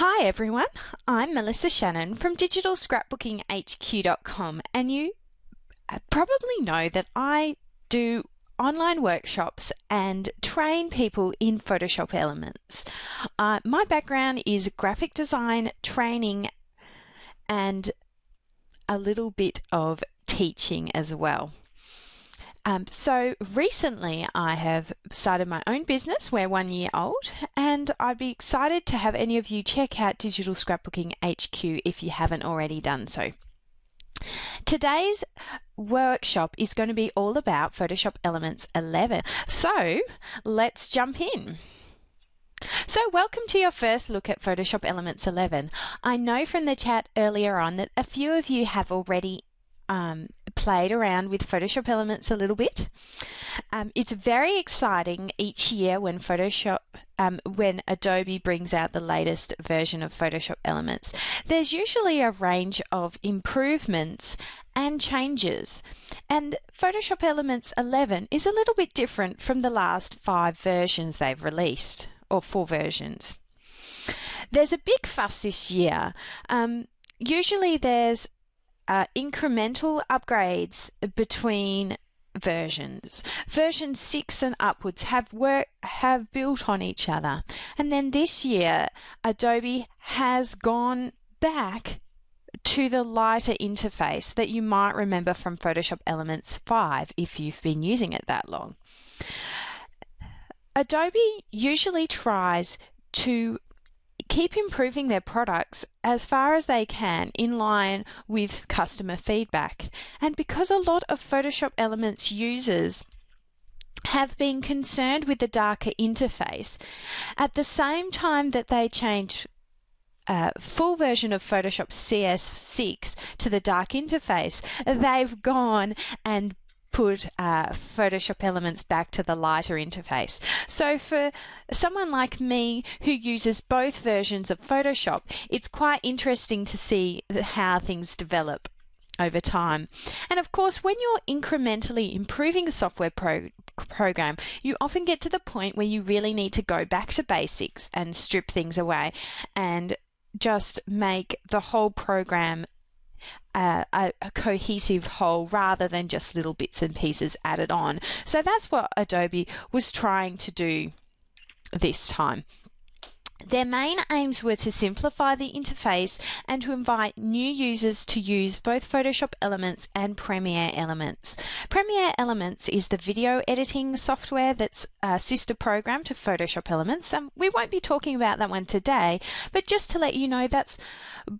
Hi everyone, I'm Melissa Shannon from digitalscrapbookinghq.com, and you probably know that I do online workshops and train people in Photoshop Elements. My background is graphic design, training, and a little bit of teaching as well. So recently I have started my own business. We're 1 year old, and I'd be excited to have any of you check out Digital Scrapbooking HQ if you haven't already done so. Today's workshop is going to be all about Photoshop Elements 11. So let's jump in. So welcome to your first look at Photoshop Elements 11. I know from the chat earlier on that a few of you have already played around with Photoshop Elements a little bit. It's very exciting each year when when Adobe brings out the latest version of Photoshop Elements. There's usually a range of improvements and changes, and Photoshop Elements 11 is a little bit different from the last 5 versions they've released, or 4 versions. There's a big fuss this year. Usually there's incremental upgrades between versions. Version 6 and upwards have built on each other, and then this year Adobe has gone back to the lighter interface that you might remember from Photoshop Elements 5 if you've been using it that long. Adobe usually tries to keep improving their products as far as they can in line with customer feedback. And because a lot of Photoshop Elements users have been concerned with the darker interface, at the same time that they changed full version of Photoshop CS6 to the dark interface, they've gone and put Photoshop Elements back to the lighter interface. So for someone like me who uses both versions of Photoshop, it's quite interesting to see how things develop over time. And of course, when you're incrementally improving a software program, you often get to the point where you really need to go back to basics and strip things away and just make the whole program a cohesive whole rather than just little bits and pieces added on. So that's what Adobe was trying to do this time. Their main aims were to simplify the interface and to invite new users to use both Photoshop Elements and Premiere Elements. Premiere Elements is the video editing software that's a sister program to Photoshop Elements. We won't be talking about that one today, but just to let you know, that's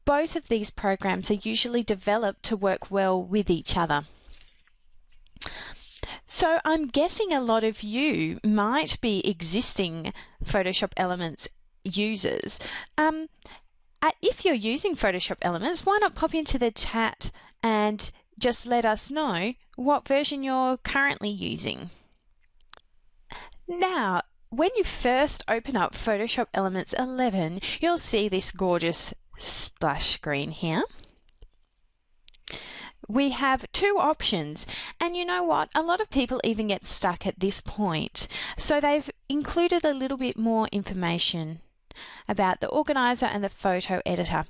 both of these programs are usually developed to work well with each other. So I'm guessing a lot of you might be existing Photoshop Elements users. If you're using Photoshop Elements, why not pop into the chat and just let us know what version you're currently using. Now, when you first open up Photoshop Elements 11, you'll see this gorgeous splash screen here. We have 2 options, and you know what? A lot of people even get stuck at this point. So they've included a little bit more information about the Organiser and the photo editor.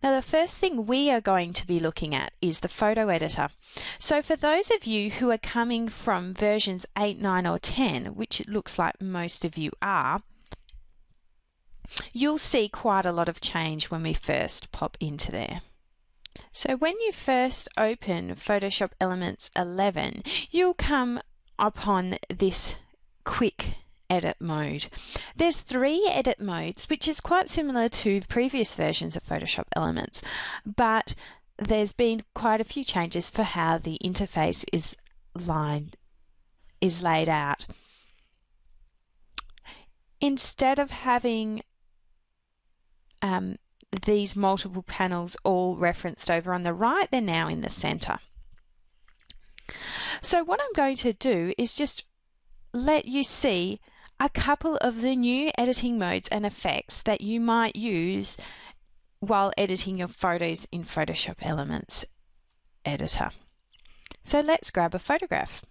Now, the first thing we are going to be looking at is the photo editor. So for those of you who are coming from versions 8, 9 or 10, which it looks like most of you are, you'll see quite a lot of change when we first pop into there. So when you first open Photoshop Elements 11, you'll come upon this quick edit mode. There's 3 edit modes, which is quite similar to previous versions of Photoshop Elements, but there's been quite a few changes for how the interface is laid out. Instead of having these multiple panels all referenced over on the right, they're now in the center. So what I'm going to do is just let you see a couple of the new editing modes and effects that you might use while editing your photos in Photoshop Elements editor. So let's grab a photograph.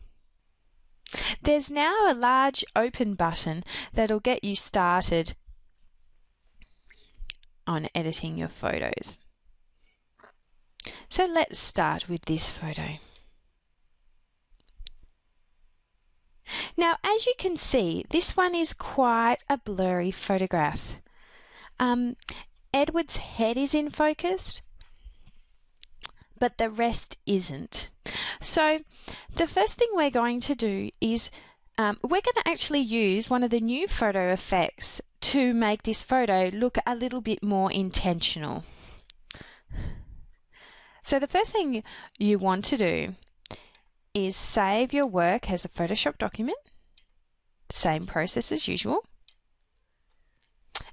There's now a large open button that'll get you started on editing your photos. So let's start with this photo. Now, as you can see, this one is quite a blurry photograph. Edward's head is in focus, but the rest isn't. So the first thing we're going to do is we're going to actually use one of the new photo effects to make this photo look a little bit more intentional. So the first thing you want to do is save your work as a Photoshop document. Same process as usual.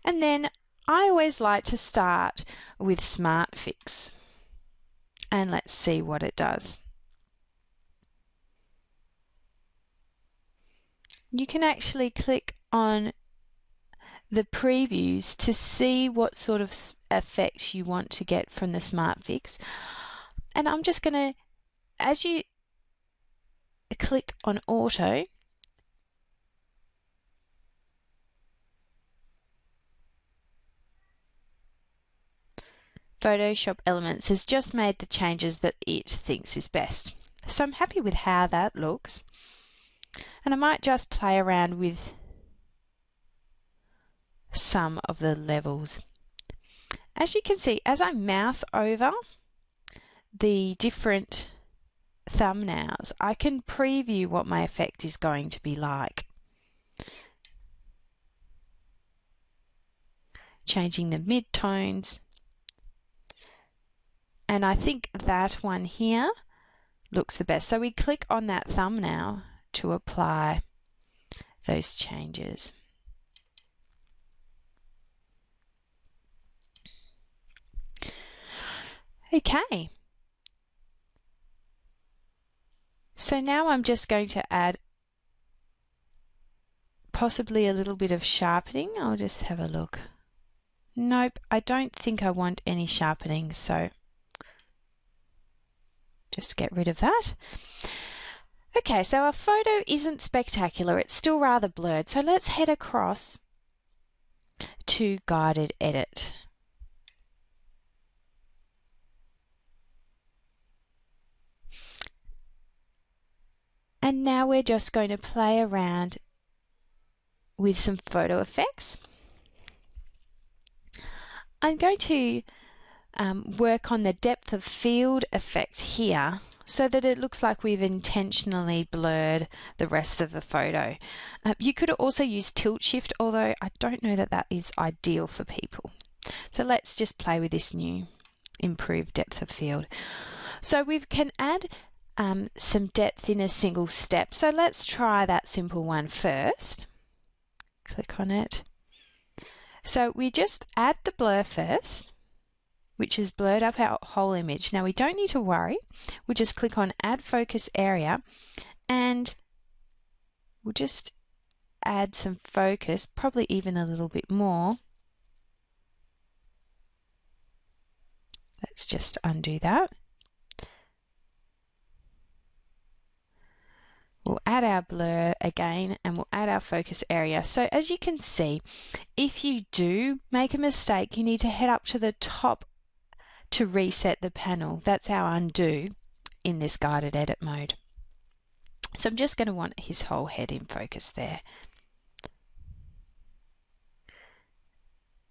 And then I always like to start with Smart Fix. And let's see what it does. You can actually click on the previews to see what sort of effects you want to get from the Smart Fix. And I'm just going to, as you click on Auto, Photoshop Elements has just made the changes that it thinks is best. So I'm happy with how that looks. And I might just play around with some of the levels. As you can see, as I mouse over the different thumbnails, I can preview what my effect is going to be like. Changing the mid-tones. And I think that one here looks the best. So we click on that thumbnail to apply those changes. Okay. So now I'm just going to add possibly a little bit of sharpening. I'll just have a look. Nope, I don't think I want any sharpening, so just get rid of that. Okay, so our photo isn't spectacular, it's still rather blurred, so let's head across to Guided Edit. And now we're just going to play around with some photo effects. I'm going to work on the depth of field effect here so that it looks like we've intentionally blurred the rest of the photo. You could also use tilt shift, although I don't know that that is ideal for people. So let's just play with this new improved depth of field. So we can add some depth in a single step. So let's try that simple one first. Click on it. So we just add the blur first, which has blurred up our whole image. Now we don't need to worry. We'll just click on Add Focus Area and we'll just add some focus, probably even a little bit more. Let's just undo that. We'll add our blur again and we'll add our focus area. So as you can see, if you do make a mistake, you need to head up to the top to reset the panel. That's our undo in this guided edit mode. So I'm just going to want his whole head in focus there.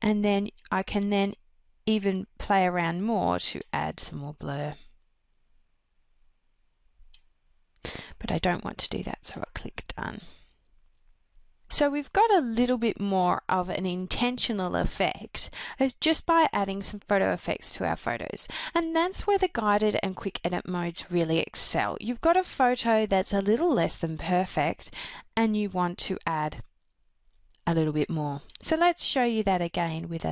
And then I can then even play around more to add some more blur. But I don't want to do that, so I'll click Done. So we've got a little bit more of an intentional effect just by adding some photo effects to our photos. And that's where the guided and quick edit modes really excel. You've got a photo that's a little less than perfect and you want to add a little bit more. So let's show you that again with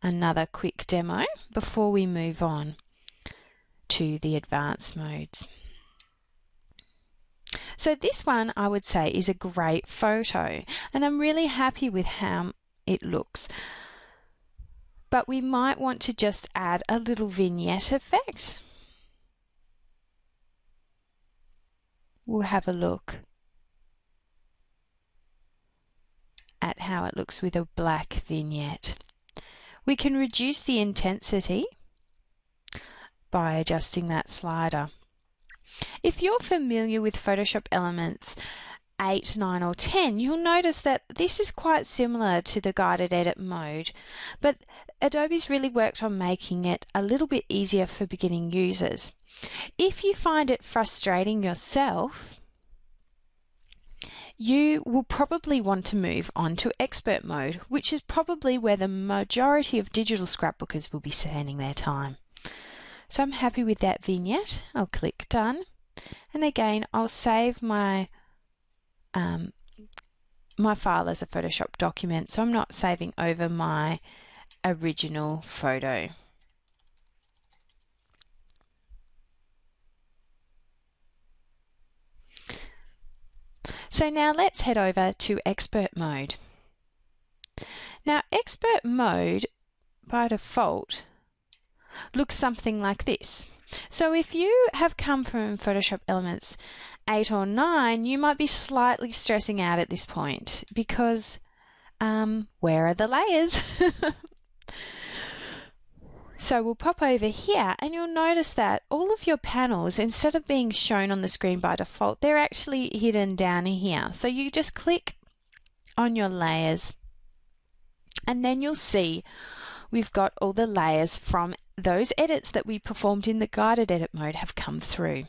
another quick demo before we move on to the advanced modes. So this one I would say is a great photo and I'm really happy with how it looks. But we might want to just add a little vignette effect. We'll have a look at how it looks with a black vignette. We can reduce the intensity by adjusting that slider. If you're familiar with Photoshop Elements 8, 9 or 10, you'll notice that this is quite similar to the guided edit mode, but Adobe's really worked on making it a little bit easier for beginning users. If you find it frustrating yourself, you will probably want to move on to expert mode, which is probably where the majority of digital scrapbookers will be spending their time. So I'm happy with that vignette. I'll click done, and again I'll save my my file as a Photoshop document, so I'm not saving over my original photo. So now let's head over to expert mode. Now expert mode by default looks something like this. So if you have come from Photoshop Elements 8 or 9, you might be slightly stressing out at this point because where are the layers? So we'll pop over here and you'll notice that all of your panels, instead of being shown on the screen by default, they're actually hidden down here. So you just click on your layers and then you'll see we've got all the layers from those edits that we performed in the guided edit mode have come through.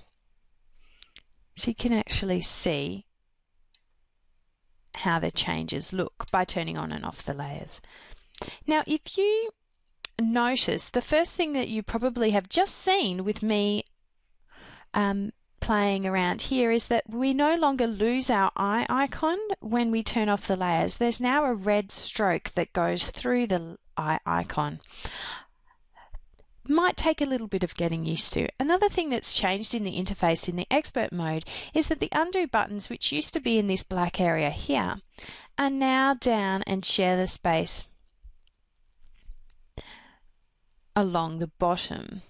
So you can actually see how the changes look by turning on and off the layers. Now if you notice, the first thing that you probably have just seen with me playing around here is that we no longer lose our eye icon when we turn off the layers. There's now a red stroke that goes through the eye icon. Might take a little bit of getting used to. Another thing that's changed in the interface in the expert mode is that the undo buttons, which used to be in this black area here, are now down and share the space along the bottom.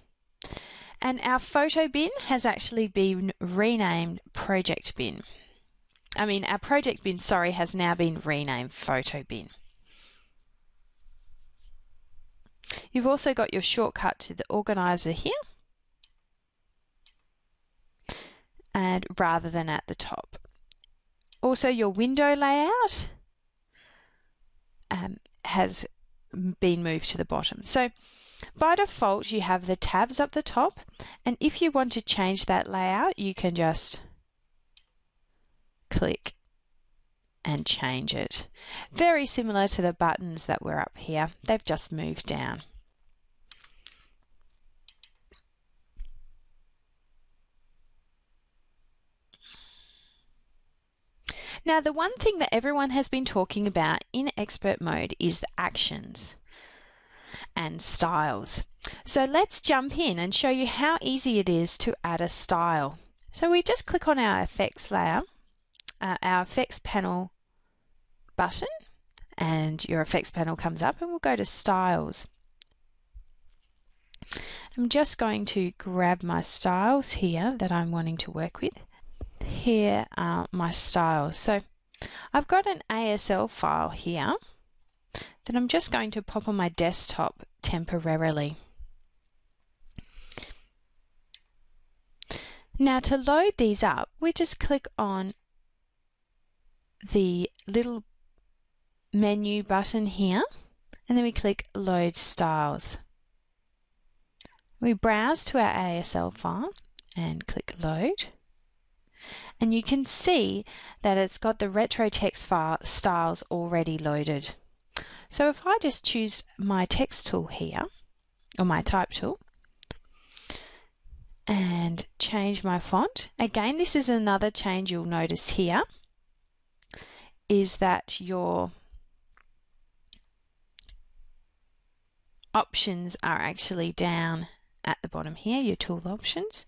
And our photo bin has actually been renamed project bin. Our project bin, has now been renamed photo bin. You've also got your shortcut to the Organiser here, and rather than at the top. Also your window layout has been moved to the bottom. So by default you have the tabs up the top, and if you want to change that layout you can just click and change it. Very similar to the buttons that were up here, they've just moved down. Now the one thing that everyone has been talking about in expert mode is the actions and styles. So let's jump in and show you how easy it is to add a style. So we just click on our effects layer, our effects panel button, and your effects panel comes up, and we'll go to styles. I'm just going to grab my styles here that I'm wanting to work with. Here are my styles. So I've got an ASL file here that I'm just going to pop on my desktop temporarily. Now to load these up, we just click on the little menu button here, and then we click Load Styles. We browse to our ASL file and click Load, and you can see that it's got the retro text file styles already loaded. So if I just choose my text tool here, or my type tool, and change my font, again this is another change you'll notice here, is that your options are actually down at the bottom here, your tool options.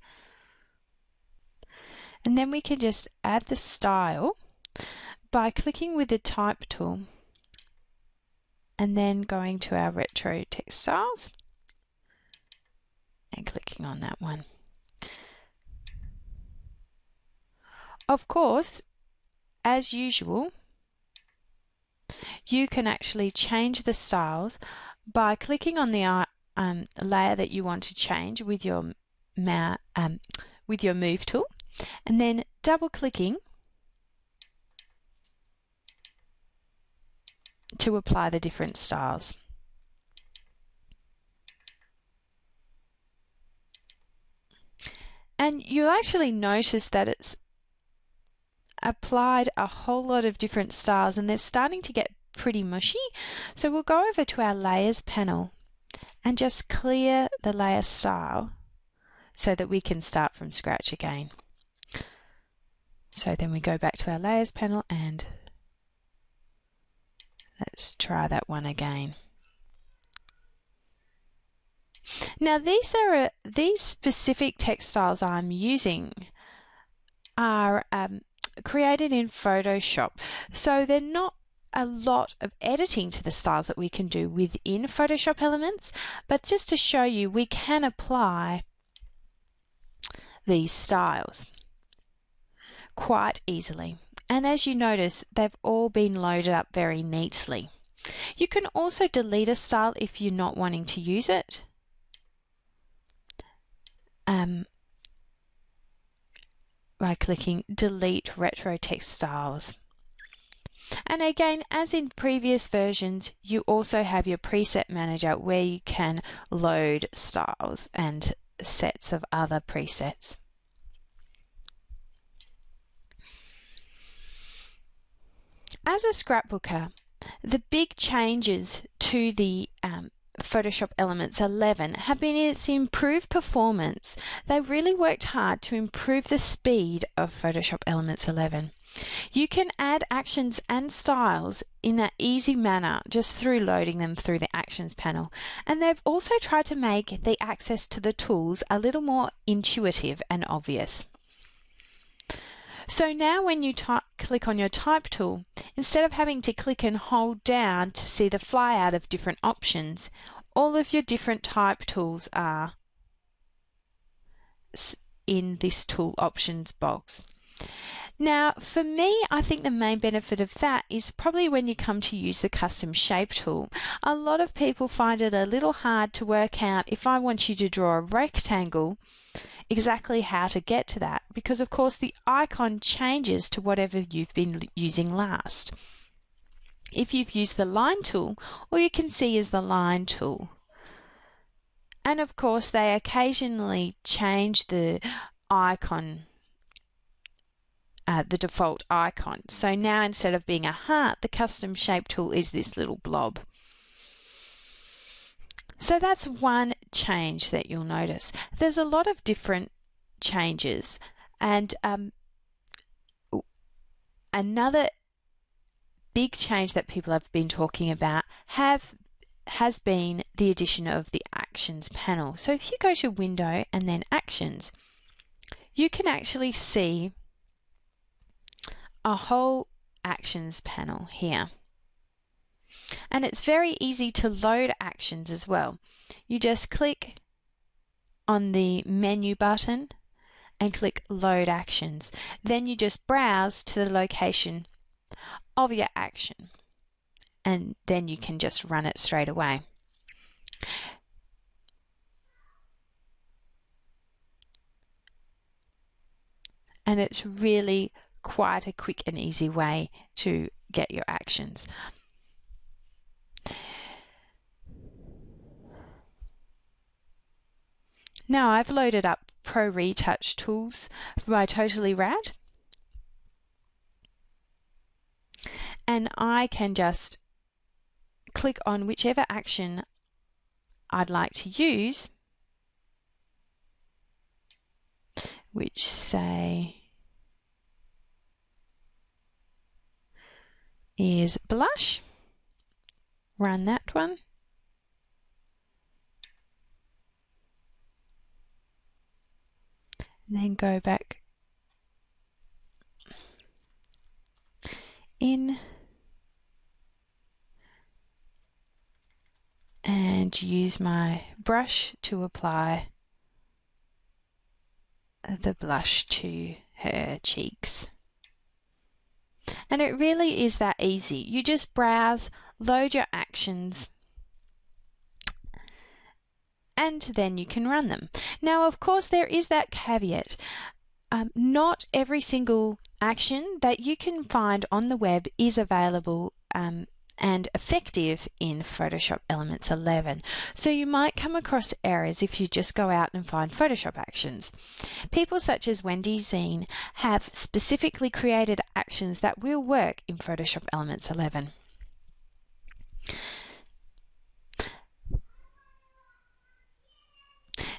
And then we can just add the style by clicking with the type tool and then going to our retro text styles and clicking on that one. Of course, as usual, you can actually change the styles by clicking on the layer that you want to change with your move tool, and then double clicking to apply the different styles. And you'll actually notice that it's applied a whole lot of different styles and they're starting to get pretty mushy. So we'll go over to our layers panel and just clear the layer style so that we can start from scratch again. So then we go back to our layers panel and let's try that one again. Now these specific text styles I'm using are created in Photoshop, so they're not a lot of editing to the styles that we can do within Photoshop Elements, but just to show you, we can apply these styles quite easily. And as you notice, they've all been loaded up very neatly. You can also delete a style if you're not wanting to use it. By clicking delete retro text styles. And again, as in previous versions, you also have your preset manager where you can load styles and sets of other presets. As a scrapbooker, the big changes to the Photoshop Elements 11 have been its improved performance. They really worked hard to improve the speed of Photoshop Elements 11. You can add actions and styles in that easy manner just through loading them through the Actions panel. And they've also tried to make the access to the tools a little more intuitive and obvious. So now when you click on your Type tool, instead of having to click and hold down to see the flyout of different options, all of your different type tools are in this tool options box. Now for me, I think the main benefit of that is probably when you come to use the custom shape tool. A lot of people find it a little hard to work out, if I want you to draw a rectangle, exactly how to get to that, because of course the icon changes to whatever you've been using last. If you've used the line tool, all you can see is the line tool. And of course they occasionally change the icon, the default icon. So now instead of being a heart, the custom shape tool is this little blob. So that's one change that you'll notice. There's a lot of different changes, and another big change that people have been talking about has been the addition of the Actions panel. So if you go to Window and then Actions, you can actually see a whole Actions panel here. And it's very easy to load actions as well. You just click on the menu button and click Load Actions. Then you just browse to the location of your action, and then you can just run it straight away. And it's really quite a quick and easy way to get your actions. Now I've loaded up Pro Retouch tools by Totally Rad, and I can just click on whichever action I'd like to use, which say is blush. Run that one. And then go back in and use my brush to apply the blush to her cheeks. And it really is that easy. You just browse, load your actions, and then you can run them. Now, of course, there is that caveat. Not every single action that you can find on the web is available and effective in Photoshop Elements 11. So you might come across errors if you just go out and find Photoshop actions. People such as Wendy Zine have specifically created actions that will work in Photoshop Elements 11.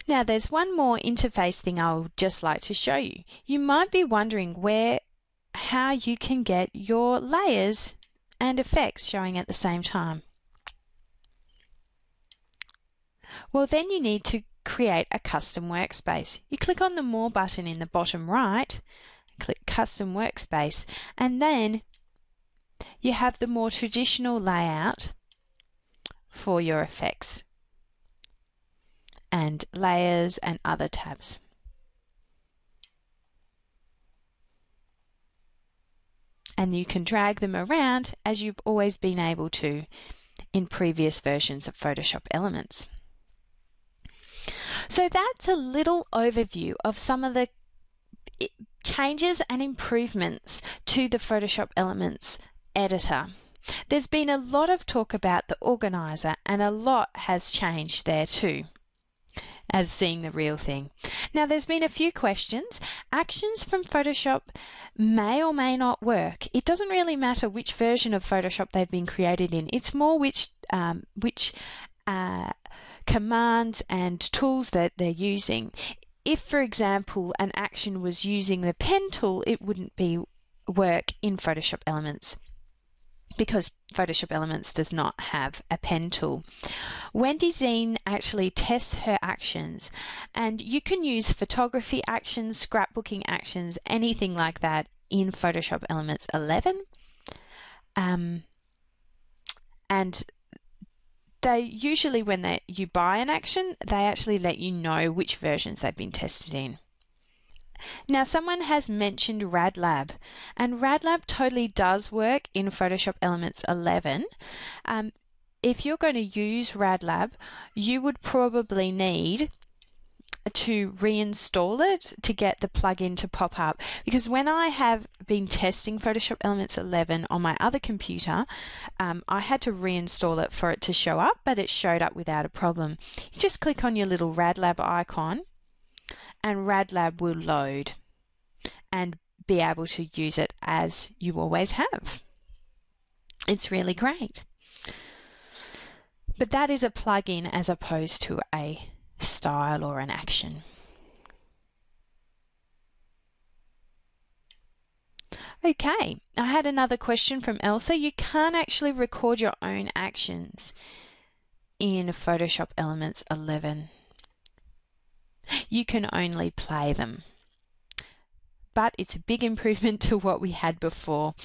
Now there's one more interface thing I would just like to show you. You might be wondering how you can get your layers and effects showing at the same time. Well, then you need to create a custom workspace. You click on the More button in the bottom right, click Custom Workspace, and then you have the more traditional layout for your effects and layers and other tabs. And you can drag them around as you've always been able to in previous versions of Photoshop Elements. So that's a little overview of some of the changes and improvements to the Photoshop Elements editor. There's been a lot of talk about the Organiser, and a lot has changed there too, as seeing the real thing. Now there's been a few questions. Actions from Photoshop may or may not work. It doesn't really matter which version of Photoshop they've been created in. It's more which commands and tools that they're using. If, for example, an action was using the pen tool, it wouldn't work in Photoshop Elements, because Photoshop Elements does not have a pen tool. Wendy Zine actually tests her actions, and you can use photography actions, scrapbooking actions, anything like that in Photoshop Elements 11. And they usually, when you buy an action, they actually let you know which versions they've been tested in. Now someone has mentioned RadLab, and RadLab totally does work in Photoshop Elements 11. If you're going to use RadLab, you would probably need to reinstall it to get the plugin to pop up, because when I have been testing Photoshop Elements 11 on my other computer, I had to reinstall it for it to show up, but it showed up without a problem. You just click on your little RadLab icon and RadLab will load and be able to use it as you always have. It's really great. But that is a plugin as opposed to a style or an action. Okay, I had another question from Elsa. You can't actually record your own actions in Photoshop Elements 11. You can only play them. But it's a big improvement to what we had before.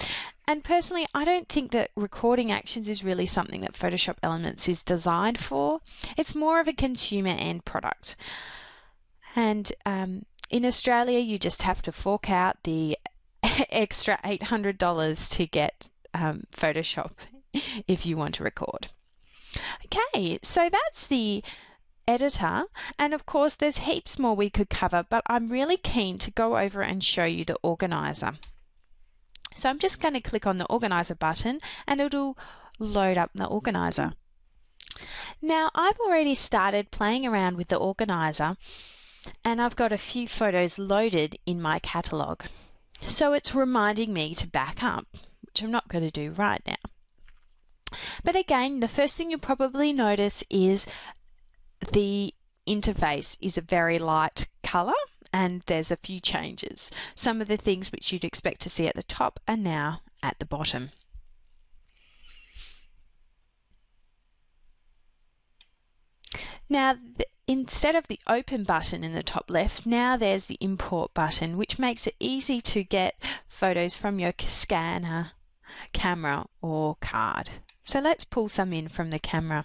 And personally, I don't think that recording actions is really something that Photoshop Elements is designed for. It's more of a consumer end product. And in Australia, you just have to fork out the extra $800 to get Photoshop if you want to record. Okay, so that's the editor, and of course there's heaps more we could cover, but I'm really keen to go over and show you the Organiser. So I'm just going to click on the Organiser button and it'll load up the Organiser. Now I've already started playing around with the Organiser and I've got a few photos loaded in my catalogue. So it's reminding me to back up, which I'm not going to do right now. But again, the first thing you'll probably notice is the interface is a very light colour and there's a few changes. Some of the things which you'd expect to see at the top are now at the bottom. Now instead of the open button in the top left, now there's the import button, which makes it easy to get photos from your scanner, camera or card. So let's pull some in from the camera.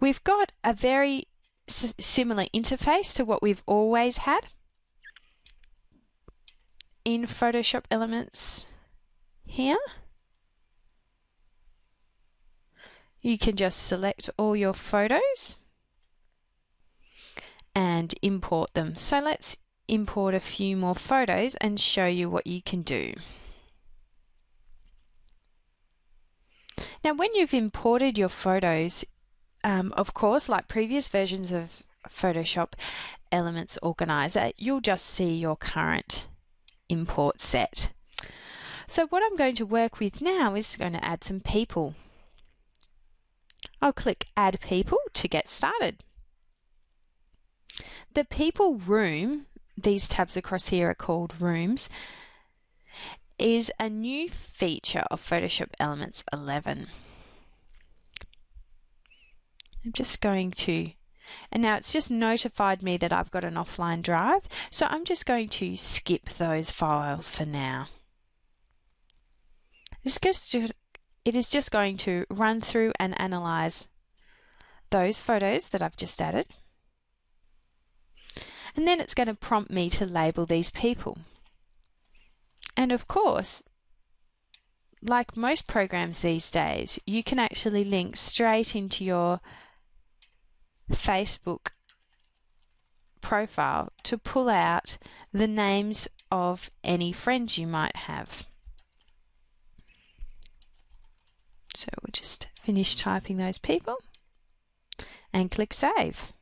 We've got a very similar interface to what we've always had in Photoshop Elements here. You can just select all your photos and import them. So let's import a few more photos and show you what you can do. Now, when you've imported your photos, of course, like previous versions of Photoshop Elements Organiser, you'll just see your current import set. So what I'm going to work with now is going to add some people. I'll click Add People to get started. The People room, these tabs across here are called Rooms, is a new feature of Photoshop Elements 11. I'm just going to, and now it's just notified me that I've got an offline drive, so I'm just going to skip those files for now. It is just going to run through and analyze those photos that I've just added. And then it's going to prompt me to label these people. And of course, like most programs these days, you can actually link straight into your Facebook profile to pull out the names of any friends you might have. So we'll just finish typing those people and click Save.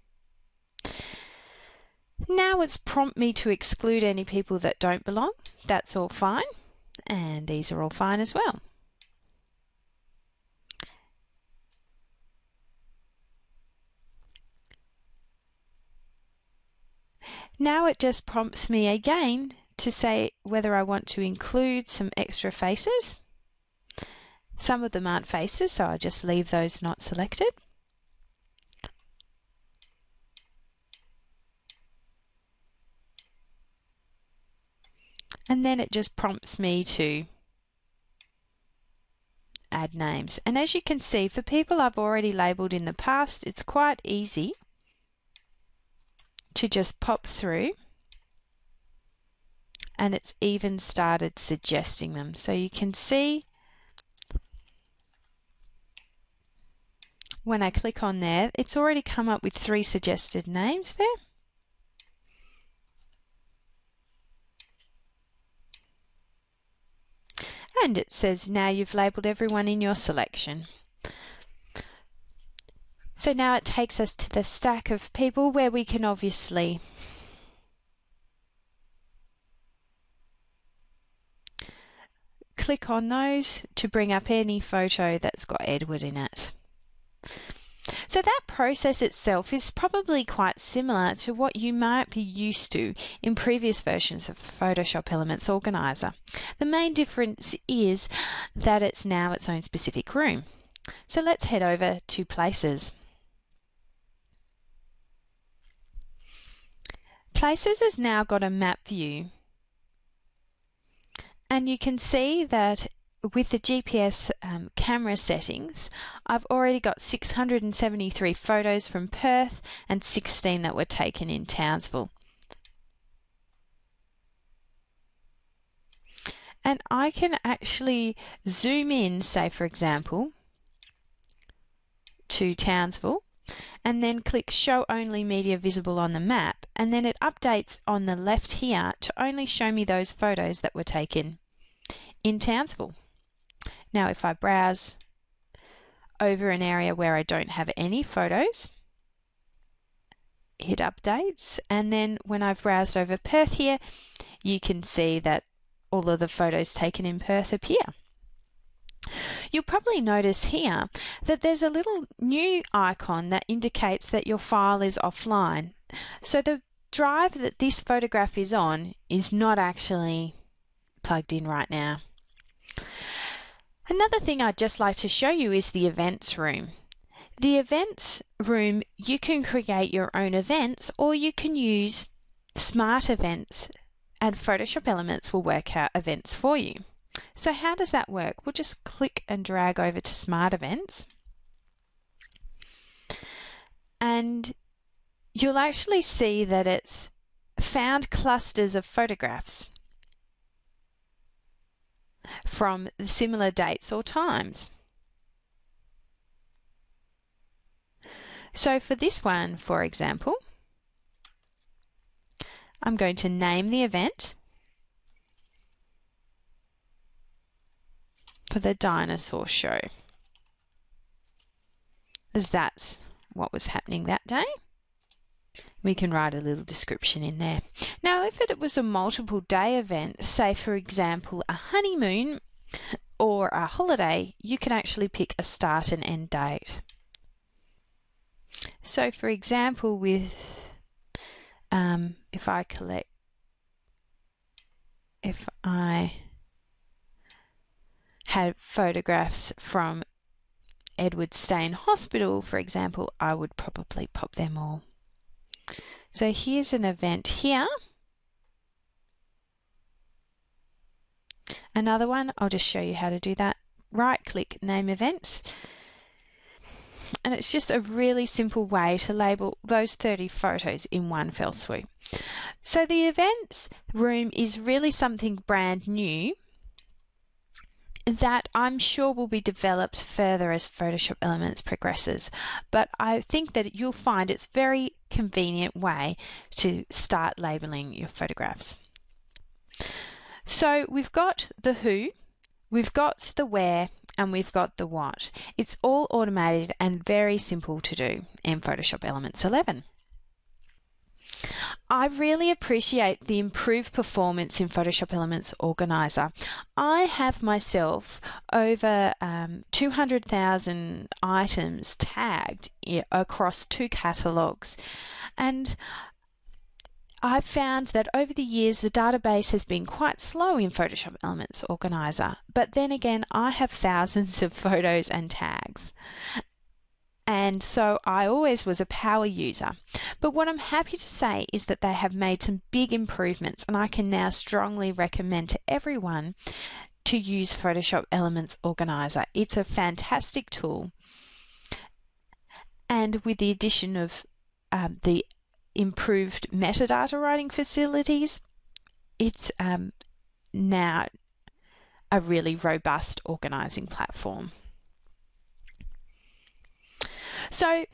Now it's prompt me to exclude any people that don't belong. That's all fine, and these are all fine as well. Now it just prompts me again to say whether I want to include some extra faces. Some of them aren't faces, so I just leave those not selected. And then it just prompts me to add names. And as you can see, for people I've already labelled in the past, it's quite easy to just pop through, and it's even started suggesting them. So you can see when I click on there, it's already come up with 3 suggested names there. And it says now you've labelled everyone in your selection. So now it takes us to the stack of people where we can obviously click on those to bring up any photo that's got Edward in it. So that process itself is probably quite similar to what you might be used to in previous versions of Photoshop Elements Organiser. The main difference is that it's now its own specific room. So let's head over to Places. Places has now got a map view, and you can see that with the GPS camera settings, I've already got 673 photos from Perth and 16 that were taken in Townsville. And I can actually zoom in, say for example, to Townsville, and then click Show Only Media Visible on the map, and then it updates on the left here to only show me those photos that were taken in Townsville. Now if I browse over an area where I don't have any photos, hit Updates, and then when I've browsed over Perth here, you can see that all of the photos taken in Perth appear. You'll probably notice here that there's a little new icon that indicates that your file is offline. So the drive that this photograph is on is not actually plugged in right now. Another thing I'd just like to show you is the events room. The events room, you can create your own events, or you can use smart events, and Photoshop Elements will work out events for you. So how does that work? We'll just click and drag over to Smart Events, and you'll actually see that it's found clusters of photographs from similar dates or times. So for this one, for example, I'm going to name the event for the dinosaur show, as that's what was happening that day. We can write a little description in there. Now, if it was a multiple day event, say for example a honeymoon or a holiday, you can actually pick a start and end date. So for example, with if I had photographs from Edward's stay in hospital, for example, I would probably pop them all. So here's an event here. Another one, I'll just show you how to do that. Right click, name events. And it's just a really simple way to label those 30 photos in one fell swoop. So the events room is really something brand new that I'm sure will be developed further as Photoshop Elements progresses. But I think that you'll find it's a very convenient way to start labeling your photographs. So we've got the who, we've got the where, and we've got the what. It's all automated and very simple to do in Photoshop Elements 11. I really appreciate the improved performance in Photoshop Elements Organiser. I have myself over 200,000 items tagged across 2 catalogues, and I've found that over the years the database has been quite slow in Photoshop Elements Organiser, but then again I have thousands of photos and tags. And so I always was a power user. But what I'm happy to say is that they have made some big improvements, and I can now strongly recommend to everyone to use Photoshop Elements Organiser. It's a fantastic tool. And with the addition of the improved metadata writing facilities, it's now a really robust organising platform. So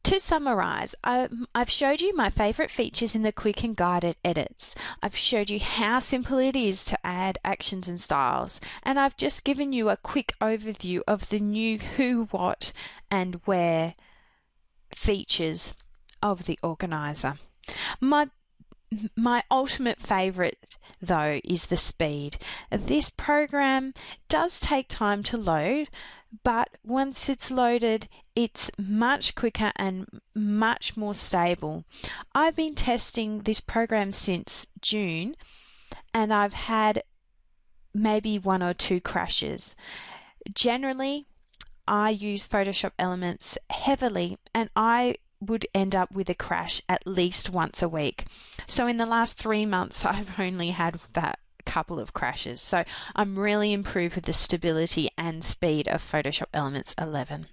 to summarise, I've showed you my favourite features in the quick and guided edits. I've showed you how simple it is to add actions and styles, and I've just given you a quick overview of the new who, what and where features of the Organiser. My ultimate favourite though is the speed. This program does take time to load, but once it's loaded, it's much quicker and much more stable. I've been testing this program since June, and I've had maybe 1 or 2 crashes. Generally, I use Photoshop Elements heavily, and I would end up with a crash at least once a week. So in the last 3 months, I've only had that couple of crashes. So I'm really improved with the stability and speed of Photoshop Elements 11.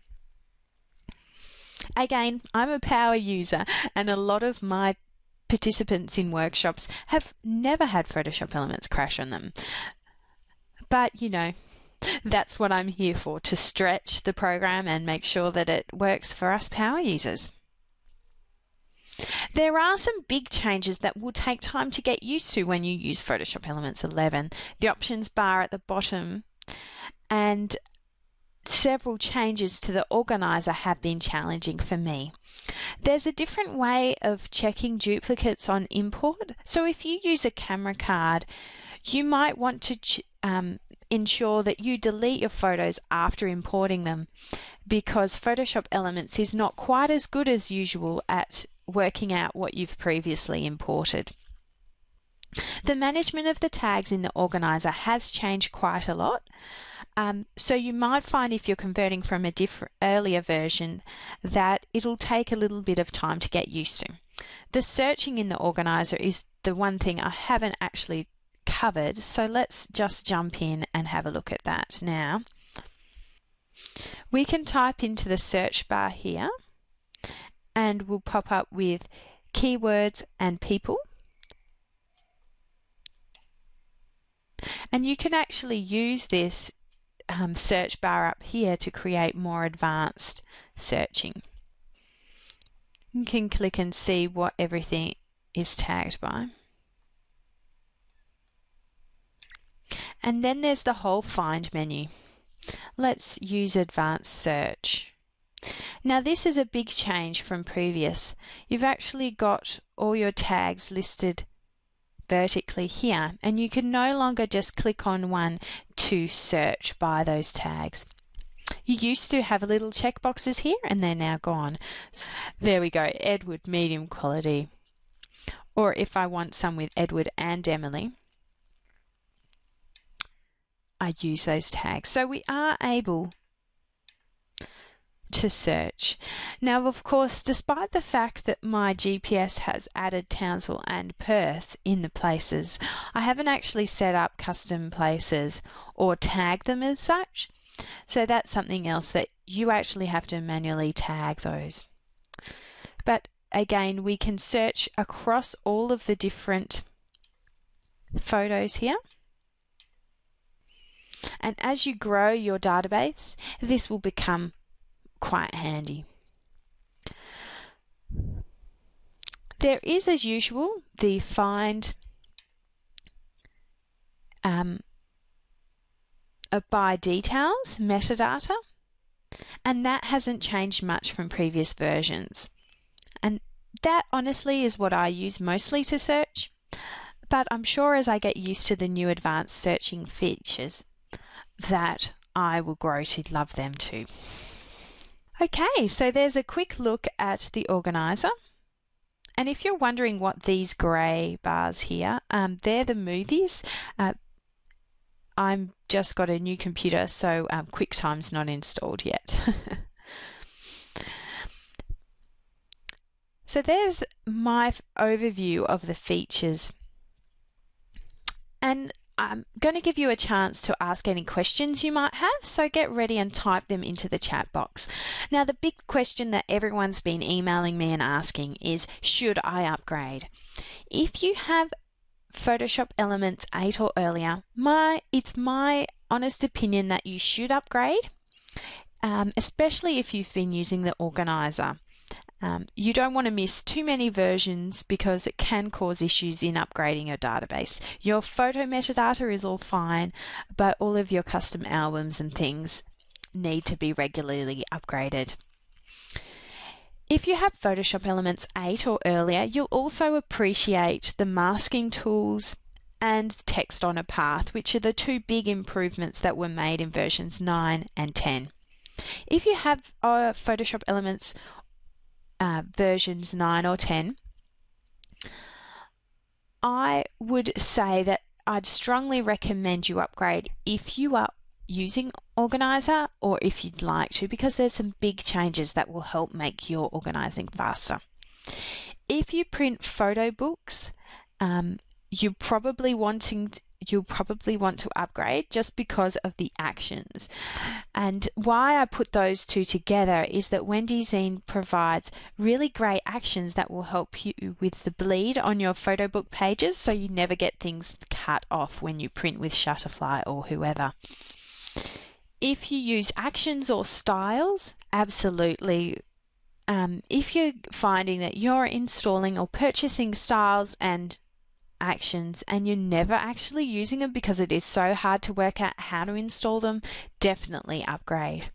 Again, I'm a power user, and a lot of my participants in workshops have never had Photoshop Elements crash on them. But you know, that's what I'm here for, to stretch the program and make sure that it works for us power users. There are some big changes that will take time to get used to when you use Photoshop Elements 11. The options bar at the bottom and several changes to the Organiser have been challenging for me. There's a different way of checking duplicates on import. So if you use a camera card, you might want to ensure that you delete your photos after importing them, because Photoshop Elements is not quite as good as usual at working out what you've previously imported. The management of the tags in the Organiser has changed quite a lot. So you might find, if you're converting from a earlier version, that it'll take a little bit of time to get used to. The searching in the Organiser is the one thing I haven't actually covered, so let's just jump in and have a look at that now. We can type into the search bar here, and we'll pop up with keywords and people. And you can actually use this search bar up here to create more advanced searching. You can click and see what everything is tagged by. And then there's the whole Find menu. Let's use Advanced Search. Now this is a big change from previous. You've actually got all your tags listed vertically here, and you can no longer just click on one to search by those tags. You used to have little checkboxes here, and they're now gone. So there we go, Edward, medium quality. Or if I want some with Edward and Emily, I use those tags. So we are able to search. Now, of course, despite the fact that my GPS has added Townsville and Perth in the places, I haven't actually set up custom places or tagged them as such. So that's something else that you actually have to manually tag those. But again, we can search across all of the different photos here. And as you grow your database, this will become quite handy. There is, as usual, the Find by details metadata, and that hasn't changed much from previous versions. And that honestly is what I use mostly to search, but I'm sure as I get used to the new advanced searching features that I will grow to love them too. Okay, so there's a quick look at the Organiser. And if you're wondering what these grey bars here, they're the movies. I'm just got a new computer, so QuickTime's not installed yet. So there's my overview of the features. And I'm going to give you a chance to ask any questions you might have, so get ready and type them into the chat box. Now, the big question that everyone's been emailing me and asking is, should I upgrade? If you have Photoshop Elements 8 or earlier, it's my honest opinion that you should upgrade, especially if you've been using the Organiser. You don't want to miss too many versions because it can cause issues in upgrading your database. Your photo metadata is all fine, but all of your custom albums and things need to be regularly upgraded. If you have Photoshop Elements 8 or earlier, you'll also appreciate the masking tools and text on a path, which are the two big improvements that were made in versions 9 and 10. If you have Photoshop Elements versions 9 or 10, I would say that I'd strongly recommend you upgrade if you are using Organiser or if you'd like to, because there's some big changes that will help make your organising faster. If you print photobooks, you'll probably want to upgrade just because of the actions. And why I put those two together is that Wendy Zine provides really great actions that will help you with the bleed on your photobook pages, so you never get things cut off when you print with Shutterfly or whoever. If you use actions or styles, absolutely. If you're finding that you're installing or purchasing styles and actions and you're never actually using them because it is so hard to work out how to install them, definitely upgrade.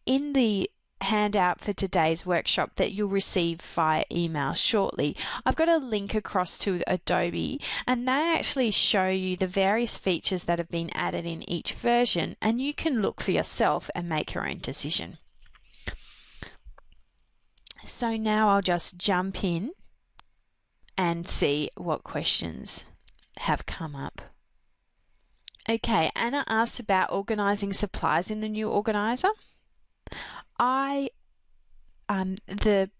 In the handout for today's workshop that you'll receive via email shortly, I've got a link across to Adobe, and they actually show you the various features that have been added in each version, and you can look for yourself and make your own decision. So now I'll just jump in and see what questions have come up. Okay, Anna asked about organising supplies in the new Organiser. The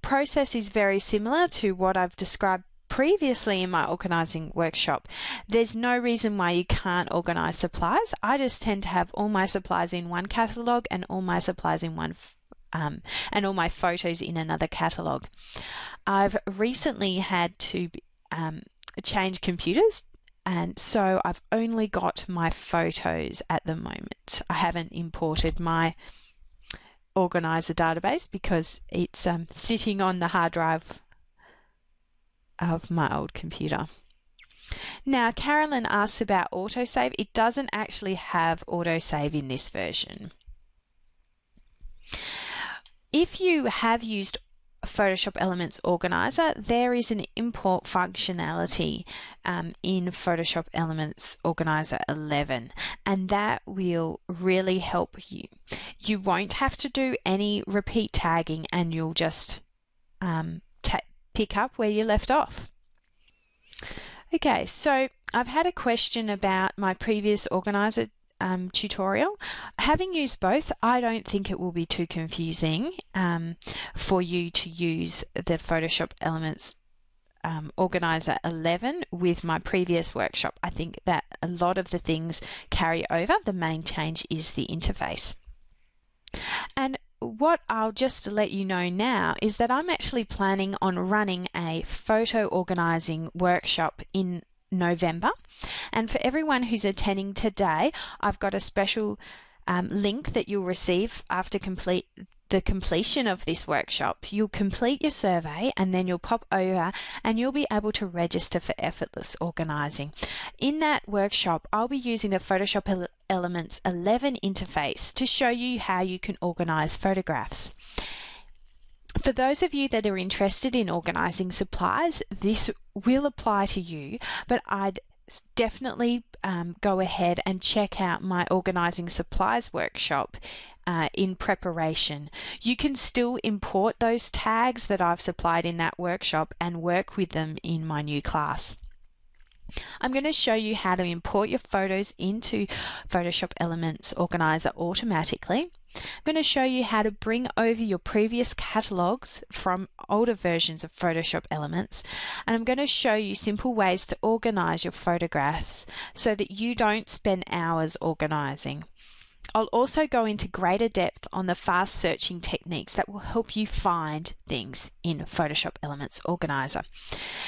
process is very similar to what I've described previously in my organising workshop. There's no reason why you can't organise supplies. I just tend to have all my supplies in one catalogue and all my supplies in one and all my photos in another catalogue. I've recently had to change computers, and so I've only got my photos at the moment. I haven't imported my Organiser database because it's sitting on the hard drive of my old computer. Now, Carolyn asks about autosave. It doesn't actually have autosave in this version. If you have used Photoshop Elements Organiser, there is an import functionality in Photoshop Elements Organiser 11, and that will really help you. You won't have to do any repeat tagging, and you'll just pick up where you left off. Okay, so I've had a question about my previous Organiser tutorial. Having used both, I don't think it will be too confusing for you to use the Photoshop Elements Organiser 11 with my previous workshop. I think that a lot of the things carry over. The main change is the interface. And what I'll just let you know now is that I'm actually planning on running a photo organising workshop in November, and for everyone who's attending today, I've got a special link that you'll receive after the completion of this workshop. You'll complete your survey and then you'll pop over and you'll be able to register for effortless organising. In that workshop, I'll be using the Photoshop Elements 11 interface to show you how you can organise photographs. For those of you that are interested in organising supplies, this will apply to you, but I'd definitely go ahead and check out my organising supplies workshop in preparation. You can still import those tags that I've supplied in that workshop and work with them in my new class. I'm going to show you how to import your photos into Photoshop Elements Organiser automatically. I'm going to show you how to bring over your previous catalogues from older versions of Photoshop Elements, and I'm going to show you simple ways to organise your photographs so that you don't spend hours organising. I'll also go into greater depth on the fast searching techniques that will help you find things in Photoshop Elements Organiser.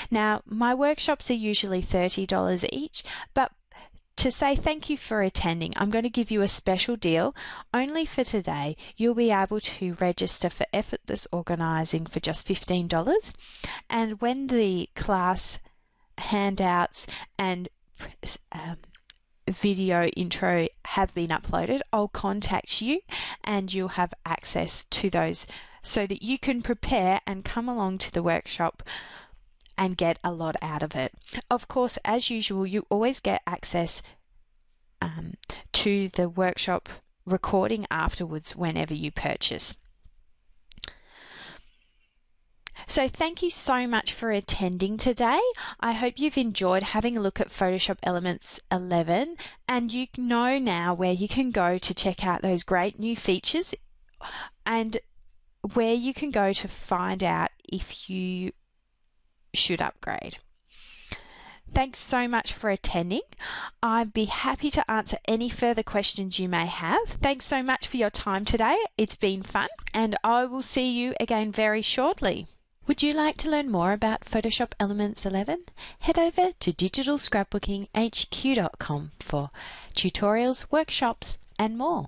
Now, my workshops are usually $30 each, but to say thank you for attending, I'm going to give you a special deal. Only for today, you'll be able to register for effortless organising for just $15. And when the class handouts and video intro have been uploaded, I'll contact you and you'll have access to those so that you can prepare and come along to the workshop and get a lot out of it. Of course, as usual, you always get access to the workshop recording afterwards whenever you purchase. So thank you so much for attending today. I hope you've enjoyed having a look at Photoshop Elements 11, and you know now where you can go to check out those great new features and where you can go to find out if you should upgrade. Thanks so much for attending. I'd be happy to answer any further questions you may have. Thanks so much for your time today. It's been fun, and I will see you again very shortly. Would you like to learn more about Photoshop Elements 11? Head over to digitalscrapbookinghq.com for tutorials, workshops, and more.